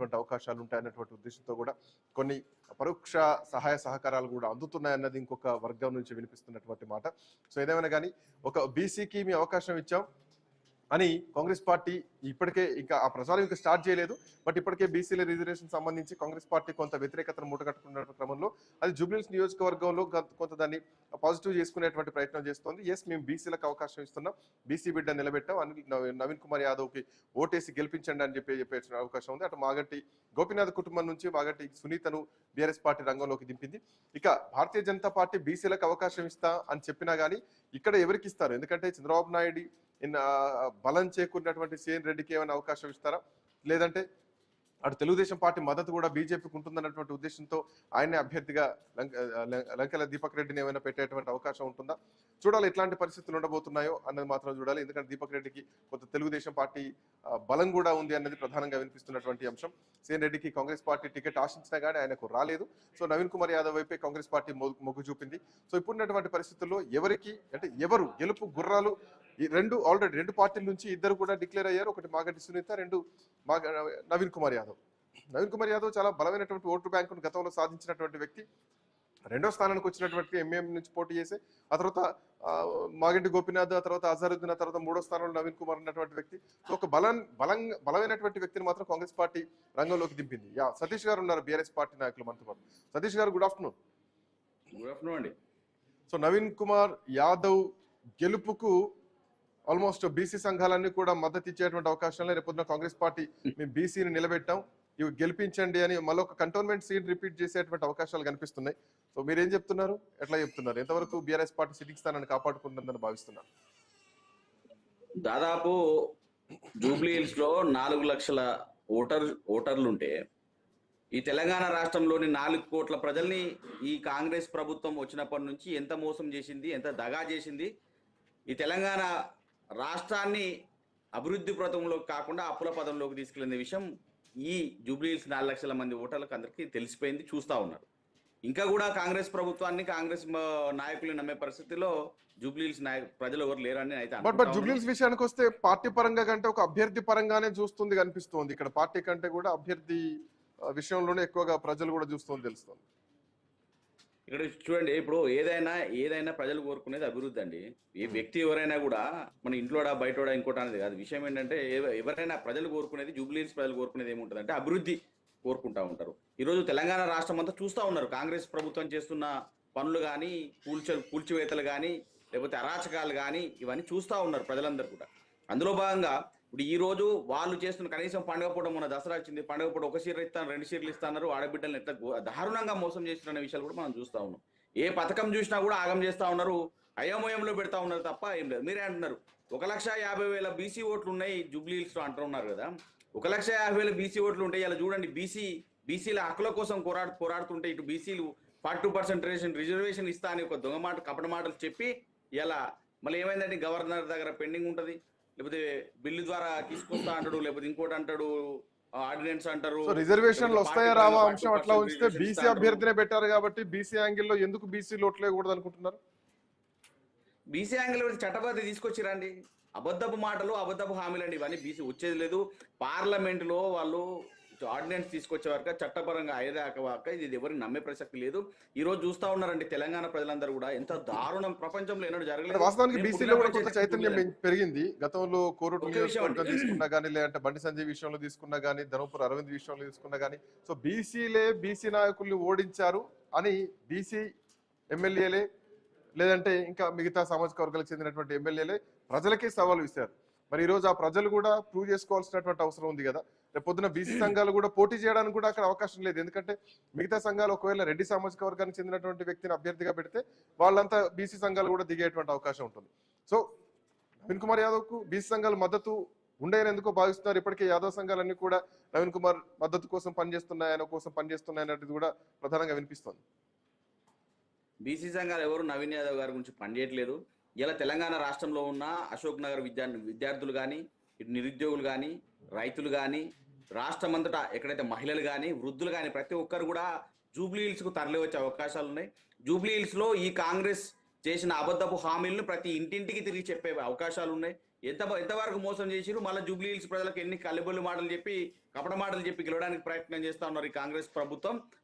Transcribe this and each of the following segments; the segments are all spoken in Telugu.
వచ్చేటువంటి అవకాశాలు ఉంటాయన్నటువంటి ఉద్దేశంతో కూడా కొన్ని పరోక్ష సహాయ సహకారాలు కూడా అందుతున్నాయన్నది ఇంకొక వర్గం నుంచి వినిపిస్తున్నటువంటి మాట. సో ఏదేమైనా కానీ ఒక బీసీకి మీ అవకాశం ఇచ్చాం అని కాంగ్రెస్ పార్టీ ఇప్పటికే ఇంకా ఆ ప్రచారం ఇంకా స్టార్ట్ చేయలేదు. బట్ ఇప్పటికే బీసీల రిజర్వేషన్ సంబంధించి కాంగ్రెస్ పార్టీ కొంత వ్యతిరేకతను మూటగట్టుకున్న క్రమంలో అది జూబ్లీహిల్స్ నియోజకవర్గంలో కొంత దాన్ని పాజిటివ్ చేసుకునేటువంటి ప్రయత్నం చేస్తోంది. ఎస్, మేము బీసీలకు అవకాశం ఇస్తున్నాం, బీసీ బిడ్డ నిలబెట్టాం, నవీన్ కుమార్ యాదవ్కి ఓటేసి గెలిపించండి అని చెప్పే అవకాశం ఉంది. అటు మాగంటి గోపీనాథ్ కుటుంబం నుంచి మాగంటి సునీతను బీఆర్ఎస్ పార్టీ రంగంలోకి దింపింది. ఇక భారతీయ జనతా పార్టీ బీసీలకు అవకాశం ఇస్తా అని చెప్పినా కానీ ఇక్కడ ఎవరికి ఇస్తారు? ఎందుకంటే చంద్రబాబు నాయుడు బలం చేకూరినటువంటి సిఎన్ రెడ్డికి ఏమైనా అవకాశం ఇస్తారా, లేదంటే అటు తెలుగుదేశం పార్టీ మద్దతు కూడా బీజేపీకి ఉంటుందన్నటువంటి ఉద్దేశంతో ఆయనే అభ్యర్థిగా లంకెల దీపక్ రెడ్డిని ఏమైనా పెట్టేటువంటి అవకాశం ఉంటుందా? చూడాలి ఎట్లాంటి పరిస్థితులు ఉండబోతున్నాయో అన్నది మాత్రం చూడాలి. ఎందుకంటే దీపక్ రెడ్డికి కొంత తెలుగుదేశం పార్టీ బలం కూడా ఉంది అన్నది ప్రధానంగా వినిపిస్తున్నటువంటి అంశం. సిఎన్ రెడ్డికి కాంగ్రెస్ పార్టీ టికెట్ ఆశించినా కానీ ఆయనకు రాలేదు. సో నవీన్ కుమార్ యాదవ్ వైపే కాంగ్రెస్ పార్టీ మొగ్గు చూపింది. సో ఇప్పుడున్నటువంటి పరిస్థితుల్లో ఎవరు గెలుపు గుర్రాలు ఆల్రెడీ రెండు పార్టీల నుంచి ఇద్దరు కూడా డిక్లేర్ అయ్యారు. ఒకటి మాగంటి సునీత, నవీన్ కుమార్ యాదవ్. నవీన్ కుమార్ యాదవ్ చాలా బలమైనటువంటి ఓటు బ్యాంకును గతంలో సాధించినటువంటి వ్యక్తి. రెండో స్థానానికి వచ్చినటువంటి ఎంఏఎం నుంచి పోటీ చేసి ఆ తర్వాత మాగంటి గోపీనాథ్, ఆ తర్వాత అజారుద్దీన్, ఆ తర్వాత మూడో స్థానంలో నవీన్ కుమార్ ఉన్నటువంటి వ్యక్తి. ఒక బలమైనటువంటి వ్యక్తిని మాత్రం కాంగ్రెస్ పార్టీ రంగంలోకి దింపింది. సతీష్ గారు ఉన్నారు బీఆర్ఎస్ పార్టీ నాయకులు మనతో పాటు. సతీష్ గారు, గుడ్ ఆఫ్టర్నూన్. గుడ్ ఆఫ్టర్నూన్ అండి. సో నవీన్ కుమార్ యాదవ్ గెలుపుకు ఆల్మోస్ట్ బీసీ సంఘాలన్నీ కూడా మద్దతు ఇచ్చేటువంటి అవకాశాలు రేపొద్దున కాంగ్రెస్ పార్టీ మేము బీసీని నిలబెట్టాం, ఇవి గెలిపించండి అని మళ్ళీ కంటోన్మెంట్ సీట్ రిపీట్ చేసేటువంటి అవకాశాలు కనిపిస్తున్నాయి. సో మీరేం చెప్తున్నారు, ఎట్లా చెప్తున్నారు? ఎంతవరకు బీఆర్ఎస్ పార్టీ సిట్టింగ్ స్థానాన్ని కాపాడుకుంటుందని భావిస్తున్నారు? దాదాపు జూబ్లీహిల్స్ లో 4 లక్షల ఓటర్లు ఉంటే ఈ తెలంగాణ రాష్ట్రంలోని 4 కోట్ల ప్రజల్ని ఈ కాంగ్రెస్ ప్రభుత్వం వచ్చినప్పటి నుంచి ఎంత మోసం చేసింది, ఎంత దగా చేసింది, ఈ తెలంగాణ రాష్ట్రాన్ని అభివృద్ధి పథంలోకి కాకుండా అప్పుల పదంలోకి తీసుకెళ్లిన విషయం ఈ జూబ్లీహిల్స్ 4 లక్షల మంది ఓటర్లకు అందరికీ తెలిసిపోయింది, చూస్తూ ఉన్నారు. ఇంకా కూడా కాంగ్రెస్ ప్రభుత్వాన్ని, కాంగ్రెస్ నాయకులు నమ్మే పరిస్థితిలో జూబ్లీహిల్స్ ప్రజలు ఎవరు లేరని అయితే. బట్ జూబ్లీహిల్స్ విషయానికి వస్తే పార్టీ పరంగా కంటే ఒక అభ్యర్థి పరంగానే చూస్తుంది కనిపిస్తుంది. ఇక్కడ పార్టీ కంటే కూడా అభ్యర్థి విషయంలోనే ఎక్కువగా ప్రజలు కూడా చూస్తుంది తెలుస్తుంది. ఇక్కడ చూడండి, ఇప్పుడు ఏదైనా ప్రజలు కోరుకునేది అభివృద్ధి అండి. ఏ వ్యక్తి ఎవరైనా కూడా మన ఇంట్లోడా బయటోడా ఇంకోటి అనేది కాదు. విషయం ఏంటంటే ఎవరైనా ప్రజలు కోరుకునేది, జూబ్లీహిల్స్ ప్రజలు కోరుకునేది ఏముంటుంది అంటే అభివృద్ధి కోరుకుంటా ఉంటారు. ఈరోజు తెలంగాణ రాష్ట్రం అంతా చూస్తూ ఉన్నారు కాంగ్రెస్ ప్రభుత్వం చేస్తున్న పనులు కానీ, కూల్చివేతలు కానీ, లేకపోతే అరాచకాలు కానీ, ఇవన్నీ చూస్తూ ఉన్నారు ప్రజలందరూ కూడా. అందులో భాగంగా ఇప్పుడు ఈ రోజు వాళ్ళు చేస్తున్న కనీసం పండుగ పూట, మొన్న దసరా వచ్చింది, పండుగ పూట 1 చీర ఇస్తాను, 2 చీరలు ఇస్తున్నారు, ఆడబిడ్డలను ఎట్లా దారుణంగా మోసం చేస్తున్న విషయాలు కూడా మనం చూస్తూ ఉన్నాం. ఏ పథకం చూసినా కూడా ఆగం చేస్తూ ఉన్నారు, అయోమయంలో పెడతా ఉన్నారు తప్ప ఏం లేదు. మీరే అంటున్నారు 1,50,000 బీసీ ఓట్లు ఉన్నాయి జూబ్లీహిల్స్ లో అంటున్నారు కదా. 1,50,000 బీసీ ఓట్లు ఉంటాయి. ఇలా చూడండి, బీసీల హక్కుల కోసం పోరాడుతుంటే ఇటు బీసీలు 42% రిజర్వేషన్ ఇస్తా అని ఒక దొంగ మాట, కపట మాటలు చెప్పి ఇలా మళ్ళీ ఏమైందంటే గవర్నర్ దగ్గర పెండింగ్ ఉంటుంది, లేకపోతే బిల్లు ద్వారా తీసుకొస్తా అంటాడు, లేకపోతే ఇంకోటి అంటాడు, ఆర్డినెన్స్ అంటారు. రిజర్వేషన్లు వస్తాయా రావా అంశం అట్లా ఉంచితే బీసీ అభ్యర్థినే పెట్టారు కాబట్టి బీసీ యాంగిల్లో ఎందుకు బీసీ లోట్లేకూడదు అనుకుంటున్నారు? బీసీ యాంగిల్ చట్టబద్ధ తీసుకొచ్చిరండి. అబద్ధపు మాటలు, అబద్ధపు హామీలు అండి ఇవన్నీ. బీసీ వచ్చేది లేదు. పార్లమెంట్ లో వాళ్ళు ఆర్డినెన్స్ తీసుకొచ్చే వరకు చట్టపరంగా అయ్యేదాకా ఇది ఎవరికి నమ్మే ప్రసక్తి లేదు. ఈ రోజు చూస్తా ఉన్నారండి తెలంగాణ ప్రజలందరూ కూడా ఎంత దారుణం ప్రపంచంలో ఎన్నడూ జరగలేదు. వాస్తవానికి బీసీలో కూడా కొంత చైతన్యం పెరిగింది. గతంలో కోరుట్ల నియోజకవర్గం తీసుకున్నా కానీ, లేదంటే బండి సంజయ్ విషయంలో తీసుకున్నా కానీ, ధర్మపురి అరవింద్ విషయంలో తీసుకున్నా కానీ, సో బీసీ నాయకుల్ని ఓడించారు అని బీసీ ఎమ్మెల్యేలే, లేదంటే ఇంకా మిగతా సామాజిక వర్గాలకు చెందినటువంటి ఎమ్మెల్యేలే ప్రజలకే సవాల్ విసిరారు. మరి ఈ రోజు ఆ ప్రజలు కూడా ప్రూవ్ చేసుకోవాల్సినటువంటి అవసరం ఉంది కదా. రేపు పొద్దున బీసీ సంఘాలు కూడా పోటీ చేయడానికి కూడా అక్కడ అవకాశం లేదు. ఎందుకంటే మిగతా సంఘాలు ఒకవేళ రెడ్డి సామాజిక వర్గానికి చెందినటువంటి వ్యక్తిని అభ్యర్థిగా పెడితే వాళ్ళంతా బీసీ సంఘాలు కూడా దిగేటువంటి అవకాశం ఉంటుంది. సో నవీన్ కుమార్ యాదవ్కు బీసీ సంఘాలు మద్దతు ఉండేని ఎందుకో భావిస్తున్నారు. ఇప్పటికే యాదవ్ సంఘాలన్నీ కూడా నవీన్ కుమార్ మద్దతు కోసం పనిచేస్తున్నాయన్నది కూడా ప్రధానంగా వినిపిస్తుంది. బీసీ సంఘాలు ఎవరు నవీన్ యాదవ్ గారి గురించి పనిచేయట్లేదు. ఇలా తెలంగాణ రాష్ట్రంలో ఉన్న అశోక్ నగర్ విద్యార్థులు కానీ, ఇటు నిరుద్యోగులు కానీ, రైతులు కానీ, రాష్ట్రం అంతటా ఎక్కడైతే మహిళలు కానీ, వృద్ధులు కానీ ప్రతి ఒక్కరు కూడా జూబ్లీహిల్స్కు తరలి వచ్చే అవకాశాలు ఉన్నాయి. జూబ్లీహిల్స్లో ఈ కాంగ్రెస్ చేసిన అబద్ధపు హామీలను ప్రతి ఇంటింటికి తిరిగి చెప్పే అవకాశాలు ఉన్నాయి. ఎంతవరకు మోసం చేసిరు, మళ్ళీ జూబ్లీ హిల్స్ ప్రజలకు ఎన్ని కల్లిబొల్లి మాటలు చెప్పి కపట మాటలు చెప్పి గెలవడానికి ప్రయత్నం చేస్తా ఉన్నారు ఈ కాంగ్రెస్ ప్రభుత్వం.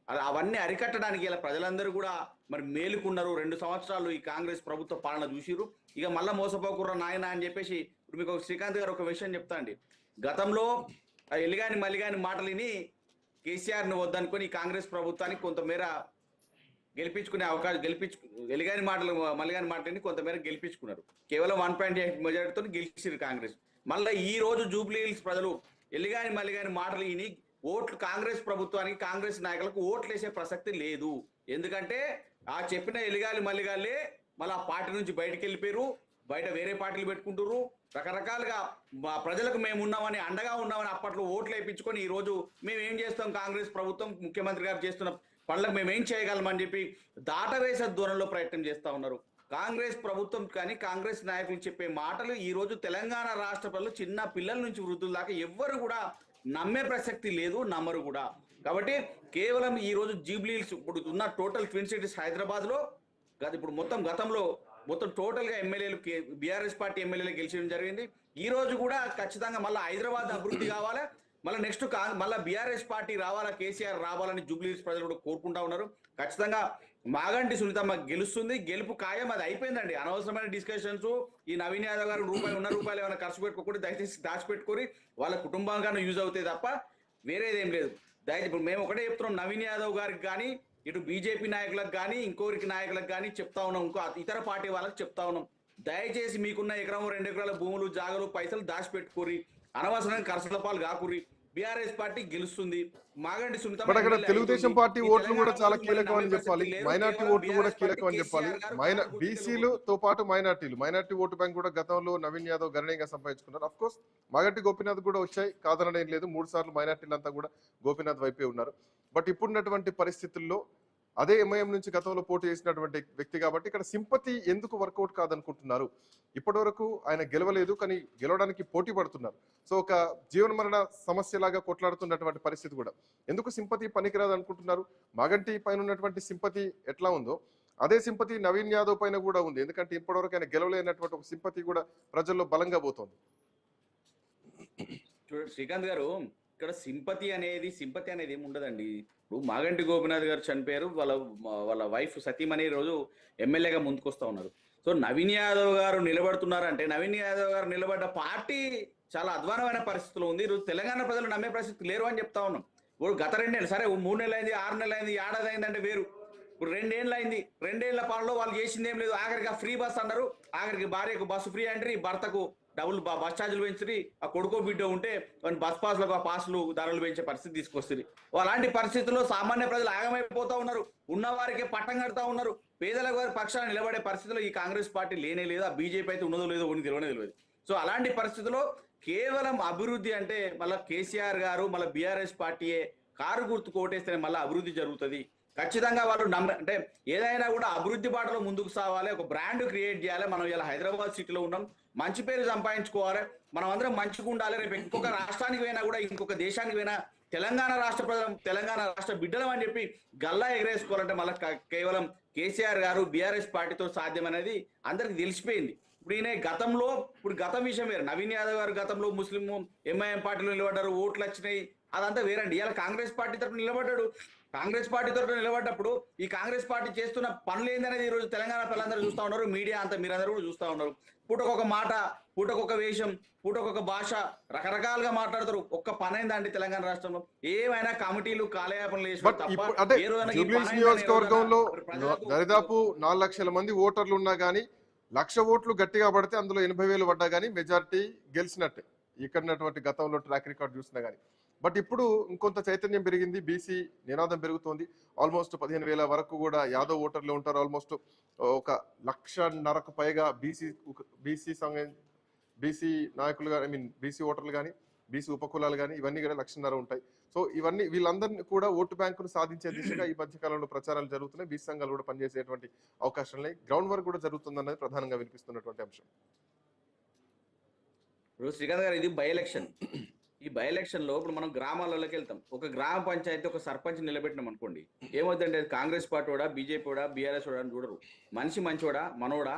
అవన్నీ అరికట్టడానికి ఇలా ప్రజలందరూ కూడా మరి మేలుకున్నారు. 2 సంవత్సరాలు ఈ కాంగ్రెస్ ప్రభుత్వ పాలన చూసిరు. ఇక మళ్ళీ మోసపోకుర్రా నాయన అని చెప్పేసి ఇప్పుడు మీకు శ్రీకాంత్ గారు ఒక విషయం చెప్తా అండి. గతంలో ఎలిగాని మల్లిగాని మాటలు విని కేసీఆర్ని వద్దనుకొని ఈ కాంగ్రెస్ ప్రభుత్వానికి కొంతమేర గెలిపించుకునే అవకాశం ఎలిగాని మాటలు మల్లిగాని మాటలని కొంతమేర గెలిపించుకున్నారు. కేవలం 1.8 మెజారిటీతో గెలిచిరు కాంగ్రెస్. మళ్ళీ ఈ రోజు జూబ్లీ హిల్స్ ప్రజలు ఎలిగాని మల్లిగాని మాటలు విని ఓట్లు కాంగ్రెస్ ప్రభుత్వానికి కాంగ్రెస్ నాయకులకు ఓట్లు వేసే ప్రసక్తి లేదు. ఎందుకంటే ఆ చెప్పిన ఎలిగాలి మల్లిగాలే మళ్ళీ ఆ పార్టీ నుంచి బయటకు వెళ్ళిపోయారు, బయట వేరే పార్టీలు పెట్టుకుంటారు. రకరకాలుగా ప్రజలకు మేము ఉన్నామని అండగా ఉన్నామని అప్పట్లో ఓట్లు వేయించుకొని ఈ రోజు మేము ఏం చేస్తాం, కాంగ్రెస్ ప్రభుత్వం ముఖ్యమంత్రి గారు చేస్తున్న పనులకు మేము ఏం చేయగలమని చెప్పి దాటవేసే దూరంలో ప్రయత్నం చేస్తా ఉన్నారు. కాంగ్రెస్ ప్రభుత్వం కానీ కాంగ్రెస్ నాయకులు చెప్పే మాటలు ఈ రోజు తెలంగాణ రాష్ట్ర ప్రజలు చిన్న పిల్లల నుంచి వృద్ధుల దాకా ఎవ్వరు కూడా నమ్మే ప్రసక్తి లేదు, నమ్మరు కూడా. కాబట్టి కేవలం ఈ రోజు జూబ్లీ హిల్స్ ఇప్పుడు ఉన్న టోటల్ ట్విన్ సిటీస్ హైదరాబాద్ లో ఇప్పుడు గతంలో టోటల్ గా ఎమ్మెల్యేలు బీఆర్ఎస్ పార్టీ ఎమ్మెల్యేలు గెలిచడం జరిగింది. ఈ రోజు కూడా ఖచ్చితంగా మళ్ళీ హైదరాబాద్ అభివృద్ధి కావాలి, మళ్ళీ నెక్స్ట్ మళ్ళీ బీఆర్ఎస్ పార్టీ రావాలా, కేసీఆర్ రావాలని జూబ్లీ హిల్స్ ప్రజలు కూడా కోరుకుంటా ఉన్నారు. ఖచ్చితంగా మాగంటి సునీతమ్మ గెలుస్తుంది, గెలుపు ఖాయం. అది అయిపోయిందండి. అనవసరమైన డిస్కషన్స్ ఈ నవీన్ యాదవ్ గారు రూపాయలు ఏమైనా ఖర్చు పెట్టుకోకూడదు, దయచేసి దాచిపెట్టుకొని వాళ్ళ కుటుంబంగానే యూజ్ అవుతాయి తప్ప వేరేదేం లేదు. దయచేసి ఇప్పుడు మేము ఒకటే చెప్తున్నాం, నవీన్ యాదవ్ గారికి కానీ ఇటు బీజేపీ నాయకులకు కానీ ఇంకోరికి నాయకులకు కానీ చెప్తా ఉన్నాం, ఇంకో ఇతర పార్టీ వాళ్ళకి చెప్తా ఉన్నాం, దయచేసి మీకున్న 1-2 ఎకరాల భూములు జాగలు పైసలు దాచిపెట్టుకోరి, అనవసరంగా ఖర్చుల పాలు కాకుర్రి. బీఆర్ఎస్ పార్టీ గెలుస్తుంది. మాగంటి సునీత బట్ అక్కడ తెలుగుదేశం పార్టీ ఓట్లు కూడా చాలా కీలకం అని చెప్పాలి, మైనార్టీ ఓట్లు కూడా కీలకం అని చెప్పాలి. బీసీలతో పాటు మైనార్టీ ఓటు బ్యాంక్ కూడా గతంలో నవీన్ యాదవ్ గణనీయంగా సంపాదించుకున్నారు. అఫ్ కోర్స్ మాగంటి గోపీనాథ్ కూడా వచ్చాయి, కాదనడం లేదు. 3 సార్లు మైనార్టీలంతా కూడా గోపీనాథ్ వైపే ఉన్నారు. బట్ ఇప్పుడున్నటువంటి పరిస్థితుల్లో అదే ఎంఐఎం నుంచి గతంలో పోటీ చేసినటువంటి వ్యక్తి కాబట్టి ఇక్కడ సింపతి ఎందుకు వర్కౌట్ కాదనుకుంటున్నారు? ఇప్పటి వరకు ఆయన గెలవలేదు, కానీ గెలవడానికి పోటీ పడుతున్నారు. సో ఒక జీవన మరణ సమస్యలాగా కొట్లాడుతున్నటువంటి పరిస్థితి కూడా ఎందుకు సింపతి పనికిరాదు అనుకుంటున్నారు? మాగంటి పైన ఉన్నటువంటి సింపతి ఎట్లా ఉందో అదే సింపతి నవీన్ యాదవ్ పైన కూడా ఉంది. ఎందుకంటే ఇప్పటివరకు ఆయన గెలవలేనటువంటి ఒక సింపతి కూడా ప్రజల్లో బలంగా పోతుంది. శ్రీకాంత్ గారు, ఇక్కడ సింపతి అనేది ఏమి ఉండదండి. ఇప్పుడు మాగంటి గోపినాథ్ గారు చనిపోయారు, వాళ్ళ వైఫ్ సతీమణి రోజు ఎమ్మెల్యేగా ముందుకొస్తా ఉన్నారు. సో నవీన్ యాదవ్ గారు నిలబడుతున్నారంటే నవీన్ యాదవ్ గారు నిలబడ్డ పార్టీ చాలా అధ్వానమైన పరిస్థితిలో ఉంది. ఈరోజు తెలంగాణ ప్రజలు నమ్మే పరిస్థితి లేరు అని చెప్తా ఉన్నాం. ఇప్పుడు గత 2 నెలలు, సరే 3 నెలలు అయింది, 6 నెలలు అయింది, ఏడాది అయిందంటే వేరు. ఇప్పుడు 2 ఏళ్ళు అయింది, 2 ఏళ్ల పాలలో వాళ్ళు చేసింది ఏం లేదు. ఆఖరికి ఫ్రీ బస్ అన్నారు, ఆఖరికి భార్యకు బస్సు ఫ్రీ అంటారు, భర్తకు డబుల్ బస్ ఛార్జీలు పెంచి ఆ కొడుకో బిడ్డ ఉంటే బస్ పాస్లు ధరలు పెంచే పరిస్థితి తీసుకొస్తుంది. అలాంటి పరిస్థితుల్లో సామాన్య ప్రజలు ఆగమైపోతా ఉన్నారు, ఉన్నవారికే పట్టం కడతా ఉన్నారు. పేదల వారి పక్షాన్ని నిలబడే పరిస్థితిలో ఈ కాంగ్రెస్ పార్టీ లేనే లేదు. ఆ బీజేపీ అయితే ఉన్నదో లేదో ఉనికి తెలియదు. సో అలాంటి పరిస్థితుల్లో కేవలం అభివృద్ధి అంటే మళ్ళీ కేసీఆర్ గారు మళ్ళీ బీఆర్ఎస్ పార్టీయే కారు గుర్తు కోటేస్తేనే మళ్ళీ అభివృద్ధి జరుగుతుంది. ఖచ్చితంగా వాళ్ళు అంటే ఏదైనా కూడా అభివృద్ధి బాటలో ముందుకు సాగాలి, ఒక బ్రాండ్ క్రియేట్ చేయాలి. మనం ఇలా హైదరాబాద్ సిటీలో ఉన్నాం, మంచి పేరు సంపాదించుకోవాలి, మనం అందరం మంచిగా ఉండాలి. రేపు ఇంకొక రాష్ట్రానికి పోయినా కూడా, ఇంకొక దేశానికి పోయినా తెలంగాణ రాష్ట్ర ప్రజలు, తెలంగాణ రాష్ట్ర బిడ్డలం అని చెప్పి గల్లా ఎగరేసుకోవాలంటే మళ్ళీ కేవలం కేసీఆర్ గారు బీఆర్ఎస్ పార్టీతో సాధ్యం అనేది అందరికి తెలిసిపోయింది. ఇప్పుడు ఈయన గతంలో, ఇప్పుడు గతం విషయం వేరు. నవీన్ యాదవ్ గారు గతంలో ముస్లిం ఎంఐఎం పార్టీలో నిలబడ్డారు, ఓట్లు వచ్చినాయి, అదంతా వేరండి. ఇలా కాంగ్రెస్ పార్టీ తరఫున నిలబడ్డాడు. కాంగ్రెస్ పార్టీ తరఫున నిలబడ్డప్పుడు ఈ కాంగ్రెస్ పార్టీ చేస్తున్న పనులు ఏందనేది ఈ రోజు తెలంగాణ ప్రజలందరూ చూస్తా ఉన్నారు, మీడియా అంతా మీరందరూ కూడా చూస్తా ఉన్నారు. పూటకొక మాట, పూటకొక వేషం, పూటకొక భాష, రకరకాలుగా మాట్లాడతారు. ఒక్క పని అయిందండి తెలంగాణ రాష్ట్రంలో? ఏమైనా కమిటీలు కాలయాపనలు నియోజకవర్గంలో దరిదాపు 4 లక్షల మంది ఓటర్లు ఉన్నా గానీ 1,00,000 ఓట్లు గట్టిగా పడితే అందులో 80,000 పడ్డా గానీ మెజారిటీ గెలిచినట్టే ఇక్కడ గతంలో ట్రాక్ రికార్డ్ చూసినా గానీ. బట్ ఇప్పుడు ఇంకొంత చైతన్యం పెరిగింది, బీసీ నినాదం పెరుగుతోంది. ఆల్మోస్ట్ 15,000 వరకు కూడా యాదవ్ ఓటర్లు ఉంటారు. ఆల్మోస్ట్ 1,50,000 పైగా బీసీ నాయకులు కానీ, బీసీ ఓటర్లు కానీ, బీసీ ఉపకులాలు కానీ, ఇవన్నీ కూడా 1,50,000 ఉంటాయి. సో ఇవన్నీ వీళ్ళందరినీ కూడా ఓటు బ్యాంకును సాధించే దిశగా ఈ మధ్యకాలంలో ప్రచారాలు జరుగుతున్నాయి. బీసీ సంఘాలు కూడా పనిచేసేటువంటి అవకాశాలు గ్రౌండ్ వర్క్ కూడా జరుగుతుందన్నది ప్రధానంగా వినిపిస్తున్నటువంటి అంశం. శ్రీకాంత్ గారు, ఇది బై ఎలక్షన్. ఈ బై ఎలక్షన్ లో ఇప్పుడు మనం గ్రామాలలోకి వెళ్తాం. ఒక గ్రామ పంచాయతీ ఒక సర్పంచ్ నిలబెట్టినాం అనుకోండి, ఏమవుతుందంటే కాంగ్రెస్ పార్టీ వాడా, బీజేపీ వాడా, బీఆర్ఎస్ వాడా అని చూడరు. మనిషి మంచోడా, మనోడా,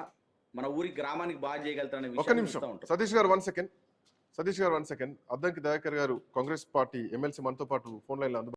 మన ఊరి గ్రామానికి బాగా చేయగలుగుతారనే ఒక విషయాన్ని నిమిషం చూస్తా ఉంటాం. సతీష్ గారు 1 సెకండ్. అద్దంకి దయాకర్ గారు కాంగ్రెస్ పార్టీ ఎమ్మెల్సీ మనతో పాటు ఫోన్ లైన్ లో